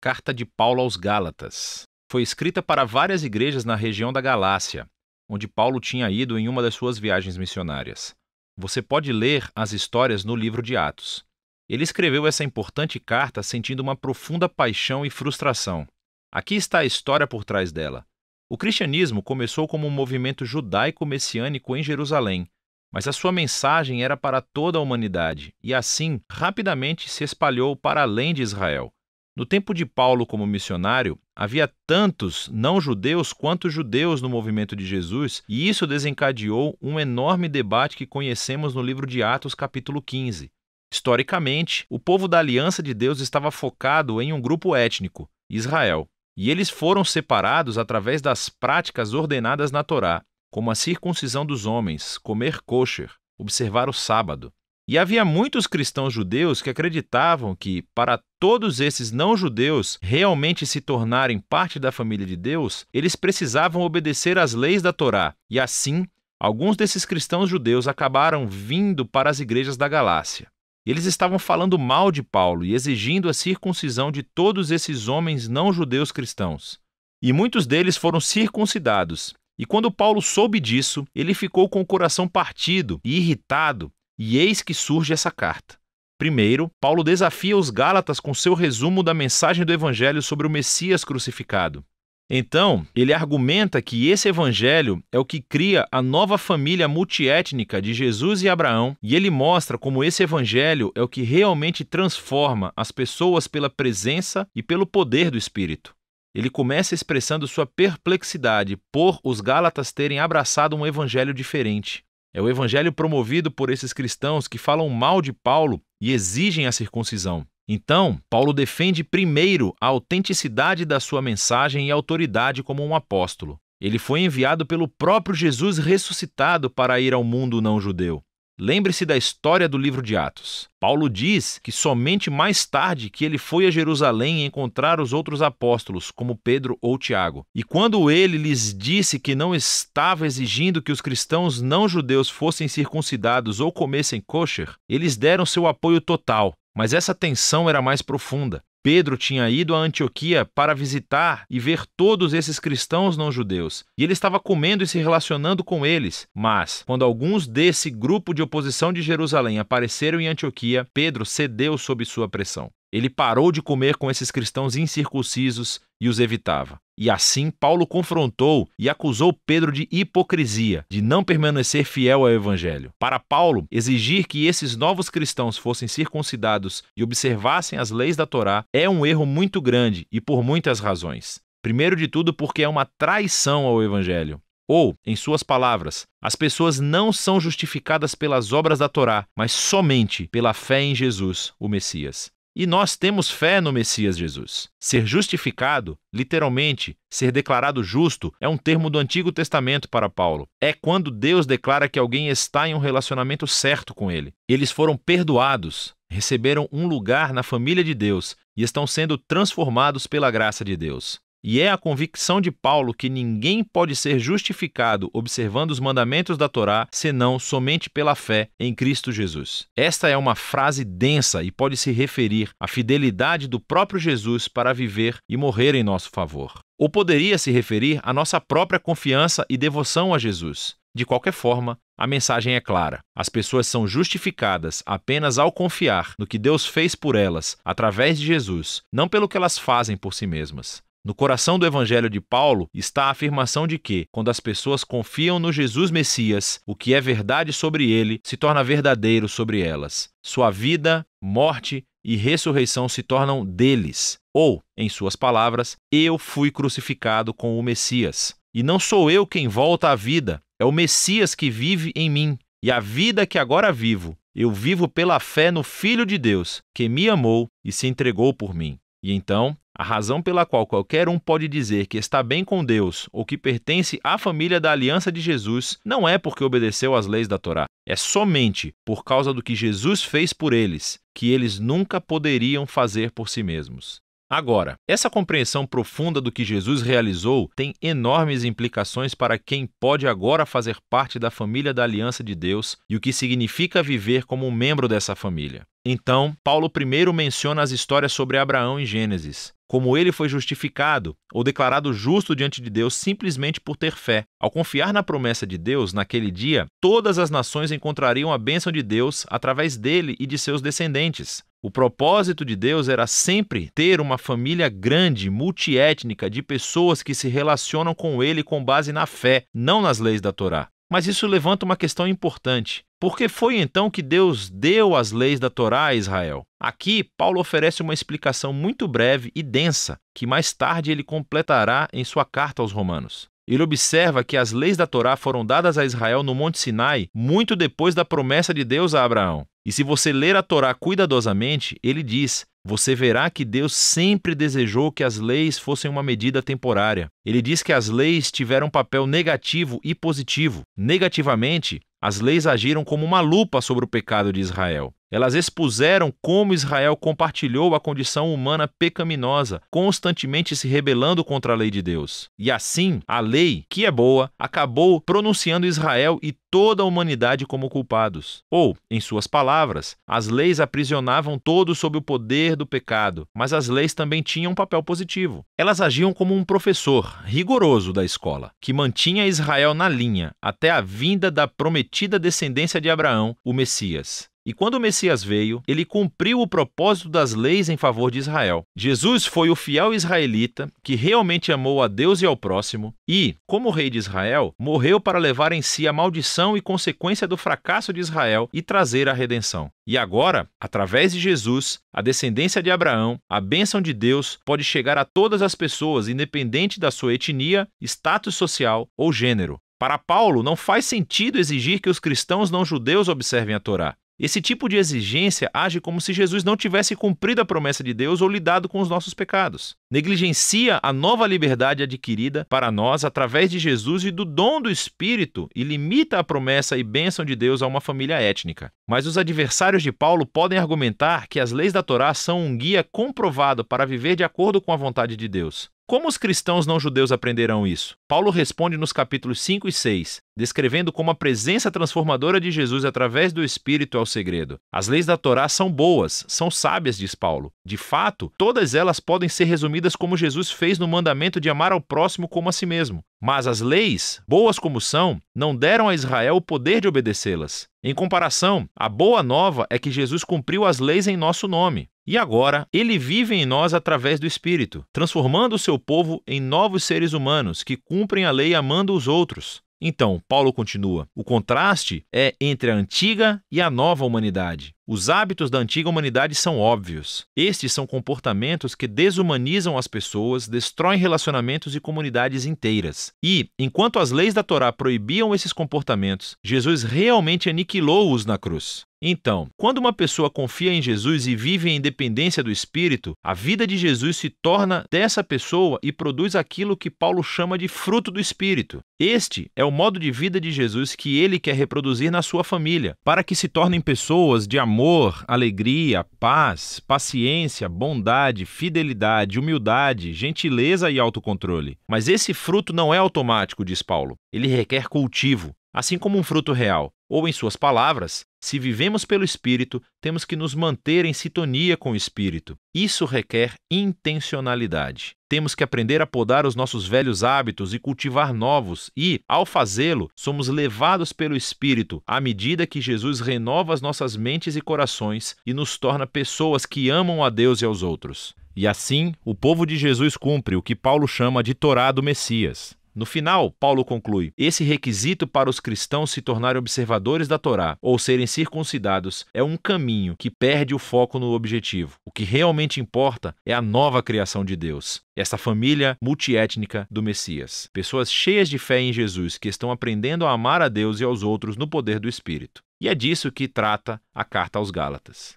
Carta de Paulo aos Gálatas. Foi escrita para várias igrejas na região da Galácia, onde Paulo tinha ido em uma das suas viagens missionárias. Você pode ler as histórias no livro de Atos. Ele escreveu essa importante carta sentindo uma profunda paixão e frustração. Aqui está a história por trás dela. O cristianismo começou como um movimento judaico-messiânico em Jerusalém, mas a sua mensagem era para toda a humanidade e, assim, rapidamente se espalhou para além de Israel. No tempo de Paulo como missionário, havia tantos não-judeus quanto judeus no movimento de Jesus, e isso desencadeou um enorme debate que conhecemos no livro de Atos, capítulo 15. Historicamente, o povo da Aliança de Deus estava focado em um grupo étnico, Israel, e eles foram separados através das práticas ordenadas na Torá, como a circuncisão dos homens, comer kosher, observar o sábado. E havia muitos cristãos judeus que acreditavam que, para todos esses não-judeus realmente se tornarem parte da família de Deus, eles precisavam obedecer às leis da Torá. E assim, alguns desses cristãos judeus acabaram vindo para as igrejas da Galácia. Eles estavam falando mal de Paulo e exigindo a circuncisão de todos esses homens não-judeus cristãos. E muitos deles foram circuncidados. E quando Paulo soube disso, ele ficou com o coração partido e irritado. E eis que surge essa carta. Primeiro, Paulo desafia os Gálatas com seu resumo da mensagem do Evangelho sobre o Messias crucificado. Então, ele argumenta que esse Evangelho é o que cria a nova família multiétnica de Jesus e Abraão, e ele mostra como esse Evangelho é o que realmente transforma as pessoas pela presença e pelo poder do Espírito. Ele começa expressando sua perplexidade por os Gálatas terem abraçado um Evangelho diferente. É o evangelho promovido por esses cristãos que falam mal de Paulo e exigem a circuncisão. Então, Paulo defende primeiro a autenticidade da sua mensagem e autoridade como um apóstolo. Ele foi enviado pelo próprio Jesus ressuscitado para ir ao mundo não-judeu. Lembre-se da história do livro de Atos. Paulo diz que somente mais tarde que ele foi a Jerusalém encontrar os outros apóstolos, como Pedro ou Tiago. E quando ele lhes disse que não estava exigindo que os cristãos não-judeus fossem circuncidados ou comessem kosher, eles deram seu apoio total. Mas essa tensão era mais profunda. Pedro tinha ido a Antioquia para visitar e ver todos esses cristãos não-judeus, e ele estava comendo e se relacionando com eles. Mas, quando alguns desse grupo de oposição de Jerusalém apareceram em Antioquia, Pedro cedeu sob sua pressão. Ele parou de comer com esses cristãos incircuncisos e os evitava. E assim Paulo confrontou e acusou Pedro de hipocrisia, de não permanecer fiel ao Evangelho. Para Paulo, exigir que esses novos cristãos fossem circuncidados e observassem as leis da Torá é um erro muito grande e por muitas razões. Primeiro de tudo porque é uma traição ao Evangelho. Ou, em suas palavras, as pessoas não são justificadas pelas obras da Torá, mas somente pela fé em Jesus, o Messias. E nós temos fé no Messias Jesus. Ser justificado, literalmente, ser declarado justo, é um termo do Antigo Testamento para Paulo. É quando Deus declara que alguém está em um relacionamento certo com ele. Eles foram perdoados, receberam um lugar na família de Deus e estão sendo transformados pela graça de Deus. E é a convicção de Paulo que ninguém pode ser justificado observando os mandamentos da Torá, senão somente pela fé em Cristo Jesus. Esta é uma frase densa e pode se referir à fidelidade do próprio Jesus para viver e morrer em nosso favor. Ou poderia se referir à nossa própria confiança e devoção a Jesus. De qualquer forma, a mensagem é clara. As pessoas são justificadas apenas ao confiar no que Deus fez por elas através de Jesus, não pelo que elas fazem por si mesmas. No coração do Evangelho de Paulo está a afirmação de que, quando as pessoas confiam no Jesus Messias, o que é verdade sobre ele se torna verdadeiro sobre elas. Sua vida, morte e ressurreição se tornam deles. Ou, em suas palavras, eu fui crucificado com o Messias. E não sou eu quem volta à vida, é o Messias que vive em mim. E a vida que agora vivo, eu vivo pela fé no Filho de Deus, que me amou e se entregou por mim. E então, a razão pela qual qualquer um pode dizer que está bem com Deus ou que pertence à família da aliança de Jesus não é porque obedeceu às leis da Torá. É somente por causa do que Jesus fez por eles, que eles nunca poderiam fazer por si mesmos. Agora, essa compreensão profunda do que Jesus realizou tem enormes implicações para quem pode agora fazer parte da família da aliança de Deus e o que significa viver como um membro dessa família. Então, Paulo primeiro menciona as histórias sobre Abraão em Gênesis, como ele foi justificado ou declarado justo diante de Deus simplesmente por ter fé. Ao confiar na promessa de Deus, naquele dia, todas as nações encontrariam a bênção de Deus através dele e de seus descendentes. O propósito de Deus era sempre ter uma família grande, multiétnica, de pessoas que se relacionam com ele com base na fé, não nas leis da Torá. Mas isso levanta uma questão importante. Por que foi então que Deus deu as leis da Torá a Israel? Aqui, Paulo oferece uma explicação muito breve e densa, que mais tarde ele completará em sua carta aos Romanos. Ele observa que as leis da Torá foram dadas a Israel no Monte Sinai muito depois da promessa de Deus a Abraão. E se você ler a Torá cuidadosamente, ele diz: você verá que Deus sempre desejou que as leis fossem uma medida temporária. Ele diz que as leis tiveram um papel negativo e positivo. Negativamente, as leis agiram como uma lupa sobre o pecado de Israel. Elas expuseram como Israel compartilhou a condição humana pecaminosa, constantemente se rebelando contra a lei de Deus. E assim, a lei, que é boa, acabou pronunciando Israel e toda a humanidade como culpados. Ou, em suas palavras, as leis aprisionavam todos sob o poder do pecado, mas as leis também tinham um papel positivo. Elas agiam como um professor rigoroso da escola, que mantinha Israel na linha até a vinda da prometida descendência de Abraão, o Messias. E quando o Messias veio, ele cumpriu o propósito das leis em favor de Israel. Jesus foi o fiel israelita que realmente amou a Deus e ao próximo e, como rei de Israel, morreu para levar em si a maldição e consequência do fracasso de Israel e trazer a redenção. E agora, através de Jesus, a descendência de Abraão, a bênção de Deus pode chegar a todas as pessoas, independente da sua etnia, status social ou gênero. Para Paulo, não faz sentido exigir que os cristãos não judeus observem a Torá. Esse tipo de exigência age como se Jesus não tivesse cumprido a promessa de Deus ou lidado com os nossos pecados. Negligencia a nova liberdade adquirida para nós através de Jesus e do dom do Espírito e limita a promessa e bênção de Deus a uma família étnica. Mas os adversários de Paulo podem argumentar que as leis da Torá são um guia comprovado para viver de acordo com a vontade de Deus. Como os cristãos não judeus aprenderão isso? Paulo responde nos capítulos 5 e 6, descrevendo como a presença transformadora de Jesus através do Espírito é o segredo. As leis da Torá são boas, são sábias, diz Paulo. De fato, todas elas podem ser resumidas como Jesus fez no mandamento de amar ao próximo como a si mesmo. Mas as leis, boas como são, não deram a Israel o poder de obedecê-las. Em comparação, a boa nova é que Jesus cumpriu as leis em nosso nome. E agora, ele vive em nós através do Espírito, transformando o seu povo em novos seres humanos que cumprem a lei amando os outros. Então, Paulo continua, o contraste é entre a antiga e a nova humanidade. Os hábitos da antiga humanidade são óbvios. Estes são comportamentos que desumanizam as pessoas, destroem relacionamentos e comunidades inteiras. E, enquanto as leis da Torá proibiam esses comportamentos, Jesus realmente aniquilou-os na cruz. Então, quando uma pessoa confia em Jesus e vive em dependência do Espírito, a vida de Jesus se torna dessa pessoa e produz aquilo que Paulo chama de fruto do Espírito. Este é o modo de vida de Jesus que ele quer reproduzir na sua família, para que se tornem pessoas de amor, alegria, paz, paciência, bondade, fidelidade, humildade, gentileza e autocontrole. Mas esse fruto não é automático, diz Paulo. Ele requer cultivo, assim como um fruto real. Ou, em suas palavras, se vivemos pelo Espírito, temos que nos manter em sintonia com o Espírito. Isso requer intencionalidade. Temos que aprender a podar os nossos velhos hábitos e cultivar novos e, ao fazê-lo, somos levados pelo Espírito à medida que Jesus renova as nossas mentes e corações e nos torna pessoas que amam a Deus e aos outros. E assim, o povo de Jesus cumpre o que Paulo chama de Torá do Messias. No final, Paulo conclui, esse requisito para os cristãos se tornarem observadores da Torá ou serem circuncidados é um caminho que perde o foco no objetivo. O que realmente importa é a nova criação de Deus, essa família multiétnica do Messias. Pessoas cheias de fé em Jesus que estão aprendendo a amar a Deus e aos outros no poder do Espírito. E é disso que trata a carta aos Gálatas.